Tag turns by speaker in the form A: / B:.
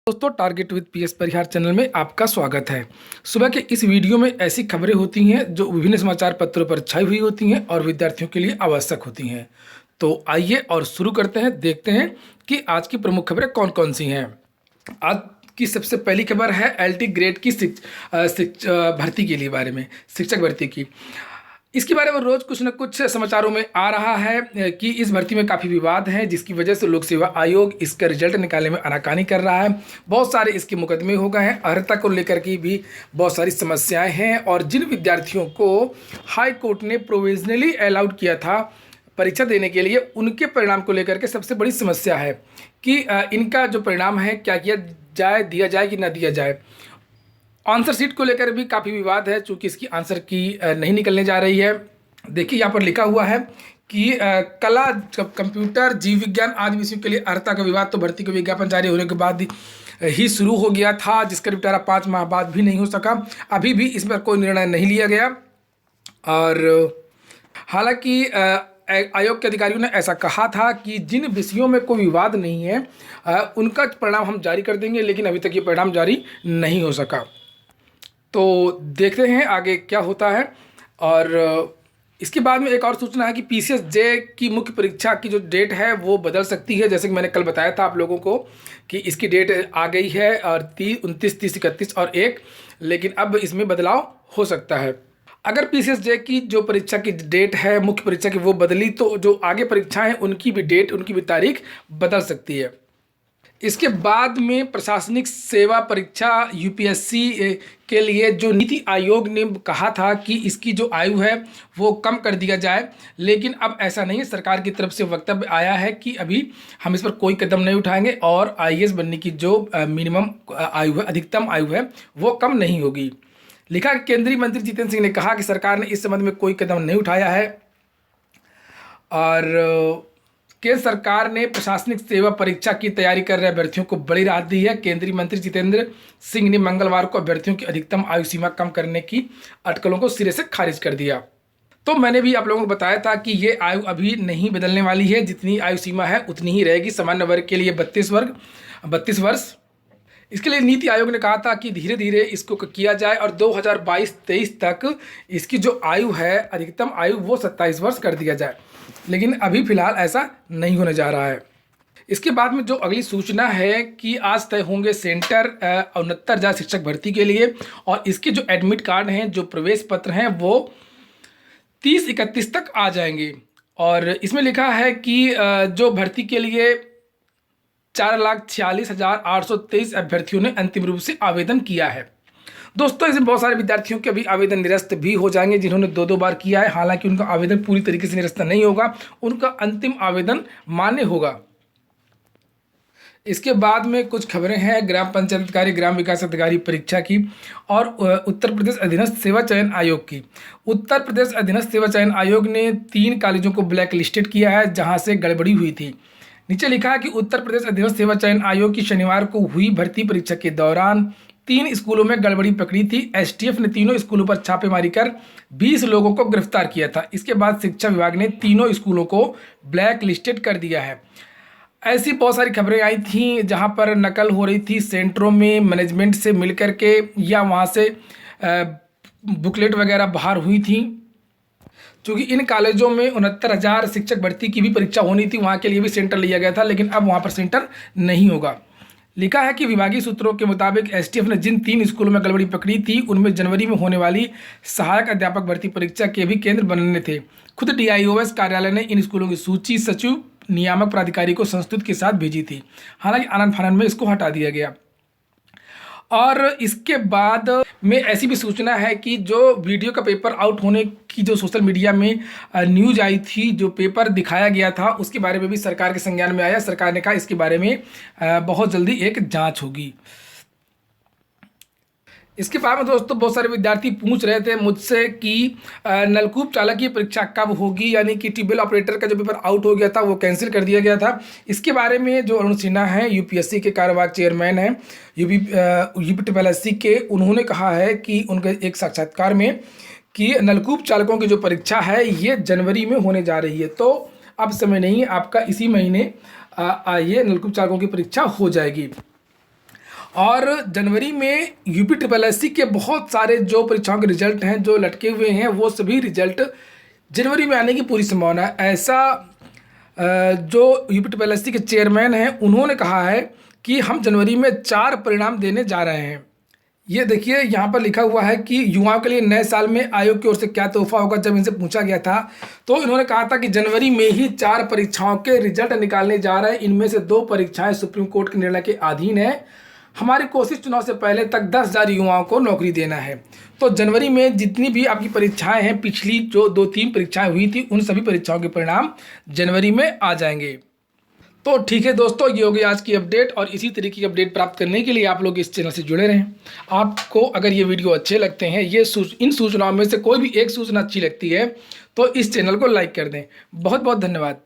A: दोस्तों, target with PS Parihar channel में आपका स्वागत है। सुबह के इस वीडियो में ऐसी खबरें होती हैं जो विभिन्न समाचार पत्रों पर छाई हुई होती हैं और विद्यार्थियों के लिए आवश्यक होती हैं। तो आइए और शुरू करते हैं, देखते हैं कि आज की प्रमुख खबरें कौन कौन सी हैं। आज की सबसे पहली खबर है एलटी ग्रेड की भर्ती के लिए बारे में, शिक्षक भर्ती की। इसके बारे में रोज कुछ न कुछ समाचारों में आ रहा है कि इस भर्ती में काफ़ी विवाद है, जिसकी वजह से लोक सेवा आयोग इसका रिजल्ट निकालने में आनाकानी कर रहा है। बहुत सारे इसके मुकदमे हो गए हैं, अर्हता को लेकर के भी बहुत सारी समस्याएं हैं। और जिन विद्यार्थियों को हाई कोर्ट ने प्रोविजनली अलाउड किया था परीक्षा देने के लिए, उनके परिणाम को लेकर के सबसे बड़ी समस्या है कि इनका जो परिणाम है क्या किया जाए, दिया जाए कि ना दिया जाए। आंसर सीट को लेकर भी काफ़ी विवाद है, चूँकि इसकी आंसर की नहीं निकलने जा रही है। देखिए यहाँ पर लिखा हुआ है कि कला, कंप्यूटर, जीव विज्ञान आदि विषयों के लिए अर्हता का विवाद तो भर्ती का विज्ञापन जारी होने के बाद ही शुरू हो गया था, जिसका निपटारा 5 माह बाद भी नहीं हो सका। अभी भी इस पर कोई निर्णय नहीं लिया गया। और हालांकि आयोग के अधिकारियों ने ऐसा कहा था कि जिन विषयों में कोई विवाद नहीं है उनका परिणाम हम जारी कर देंगे, लेकिन अभी तक ये परिणाम जारी नहीं हो सका। तो देखते हैं आगे क्या होता है। और इसके बाद में एक और सूचना है कि पीसीएस जे की मुख्य परीक्षा की जो डेट है वो बदल सकती है। जैसे कि मैंने कल बताया था आप लोगों को कि इसकी डेट आ गई है और 29, 30, 31 और 1, लेकिन अब इसमें बदलाव हो सकता है। अगर पीसीएस जे की जो परीक्षा की डेट है मुख्य परीक्षा की वो बदली, तो जो आगे परीक्षाएं उनकी भी डेट, उनकी भी तारीख बदल सकती है। इसके बाद में प्रशासनिक सेवा परीक्षा यूपीएससी के लिए जो नीति आयोग ने कहा था कि इसकी जो आयु है वो कम कर दिया जाए, लेकिन अब ऐसा नहीं है। सरकार की तरफ से वक्तव्य आया है कि अभी हम इस पर कोई कदम नहीं उठाएंगे और आईएएस बनने की जो मिनिमम आयु है, अधिकतम आयु है, वो कम नहीं होगी। लिखा कि केंद्रीय मंत्री जितेंद्र सिंह ने कहा कि सरकार ने इस संबंध में कोई कदम नहीं उठाया है। और केंद्र सरकार ने प्रशासनिक सेवा परीक्षा की तैयारी कर रहे अभ्यर्थियों को बड़ी राहत दी है। केंद्रीय मंत्री जितेंद्र सिंह ने मंगलवार को अभ्यर्थियों की अधिकतम आयु सीमा कम करने की अटकलों को सिरे से खारिज कर दिया। तो मैंने भी आप लोगों को बताया था कि ये आयु अभी नहीं बदलने वाली है, जितनी आयु सीमा है उतनी ही रहेगी। सामान्य वर्ग के लिए 32 वर्ष। इसके लिए नीति आयोग ने कहा था कि धीरे धीरे इसको किया जाए और 2022-23 तक इसकी जो आयु है, अधिकतम आयु, वो 27 वर्ष कर दिया जाए, लेकिन अभी फिलहाल ऐसा नहीं होने जा रहा है। इसके बाद में जो अगली सूचना है कि आज तय होंगे सेंटर 69,000 शिक्षक भर्ती के लिए, और इसके जो एडमिट कार्ड हैं, जो प्रवेश पत्र हैं, वो 30-31 तक आ जाएंगे। और इसमें लिखा है कि जो भर्ती के लिए 4,46,823 अभ्यर्थियों ने अंतिम रूप से आवेदन किया है। दोस्तों, इसमें बहुत सारे विद्यार्थियों के अभी आवेदन निरस्त भी हो जाएंगे जिन्होंने 2-2 बार किया है। हालांकि उनका आवेदन पूरी तरीके से निरस्त नहीं होगा, उनका अंतिम आवेदन मान्य होगा। इसके बाद में कुछ खबरें हैं ग्राम पंचायत अधिकारी, ग्राम विकास अधिकारी परीक्षा की और उत्तर प्रदेश अधीनस्थ सेवा चयन आयोग की। उत्तर प्रदेश अधीनस्थ सेवा चयन आयोग ने 3 कॉलेजों को ब्लैक लिस्टेड किया है जहाँ से गड़बड़ी हुई थी। नीचे लिखा है कि उत्तर प्रदेश अधीनस्थ सेवा चयन आयोग की शनिवार को हुई भर्ती परीक्षा के दौरान 3 स्कूलों में गड़बड़ी पकड़ी थी। एसटीएफ ने तीनों स्कूलों पर छापेमारी कर 20 लोगों को गिरफ्तार किया था। इसके बाद शिक्षा विभाग ने तीनों स्कूलों को ब्लैक लिस्टेड कर दिया है। ऐसी बहुत सारी खबरें आई थी जहां पर नकल हो रही थी सेंटरों में मैनेजमेंट से मिलकर के, या वहां से बुकलेट वगैरह बाहर हुई थी। चूँकि इन कॉलेजों में 69,000 शिक्षक भर्ती की भी परीक्षा होनी थी, वहाँ के लिए भी सेंटर लिया गया था, लेकिन अब वहाँ पर सेंटर नहीं होगा। लिखा है कि विभागीय सूत्रों के मुताबिक एसटीएफ ने जिन 3 स्कूलों में गड़बड़ी पकड़ी थी, उनमें जनवरी में होने वाली सहायक अध्यापक भर्ती परीक्षा के भी केंद्र बनने थे। खुद डीआईओएस कार्यालय ने इन स्कूलों की सूची सचिव नियामक प्राधिकारी को संस्तुति के साथ भेजी थी। हालांकि आनंद फानन में इसको हटा दिया गया। और इसके बाद में ऐसी भी सूचना है कि जो वीडियो का पेपर आउट होने की जो सोशल मीडिया में न्यूज आई थी, जो पेपर दिखाया गया था, उसके बारे में भी सरकार के संज्ञान में आया। सरकार ने कहा इसके बारे में बहुत जल्दी एक जांच होगी। इसके बाद में दोस्तों बहुत सारे विद्यार्थी पूछ रहे थे मुझसे कि नलकूप चालक की परीक्षा कब होगी, यानी कि ट्यूबवेल ऑपरेटर का जो पेपर आउट हो गया था वो कैंसिल कर दिया गया था। इसके बारे में जो अरुण सिन्हा हैं, यूपीएससी के कार्यवाहक चेयरमैन हैं यूपीएससी के, उन्होंने कहा है कि उनके एक साक्षात्कार में कि नलकूप चालकों की जो परीक्षा है ये जनवरी में होने जा रही है। तो अब समय नहीं है, आपका इसी महीने ये नलकूप चालकों की परीक्षा हो जाएगी। और जनवरी में यूपी ट्रिपल एससी के बहुत सारे जो परीक्षाओं के रिजल्ट हैं जो लटके हुए हैं, वो सभी रिजल्ट जनवरी में आने की पूरी संभावना है। ऐसा जो यूपी ट्रिपल एससी के चेयरमैन हैं उन्होंने कहा है कि हम जनवरी में 4 परिणाम देने जा रहे हैं। ये देखिए यहाँ पर लिखा हुआ है कि युवाओं के लिए नए साल में आयोग की ओर से क्या तोहफा होगा। जब इनसे पूछा गया था तो इन्होंने कहा था कि जनवरी में ही 4 परीक्षाओं के रिजल्ट निकालने जा रहे हैं। इनमें से 2 परीक्षाएं सुप्रीम कोर्ट के निर्णय के अधीन है। हमारी कोशिश चुनाव से पहले तक 10,000 युवाओं को नौकरी देना है। तो जनवरी में जितनी भी आपकी परीक्षाएं हैं, पिछली जो 2-3 परीक्षाएं हुई थी, उन सभी परीक्षाओं के परिणाम जनवरी में आ जाएंगे। तो ठीक है दोस्तों, ये होगी आज की अपडेट और इसी तरीके की अपडेट प्राप्त करने के लिए आप लोग इस चैनल से जुड़े रहें। आपको अगर ये वीडियो अच्छे लगते हैं, इन सूचनाओं में से कोई भी एक सूचना अच्छी लगती है तो इस चैनल को लाइक कर दें। बहुत बहुत धन्यवाद।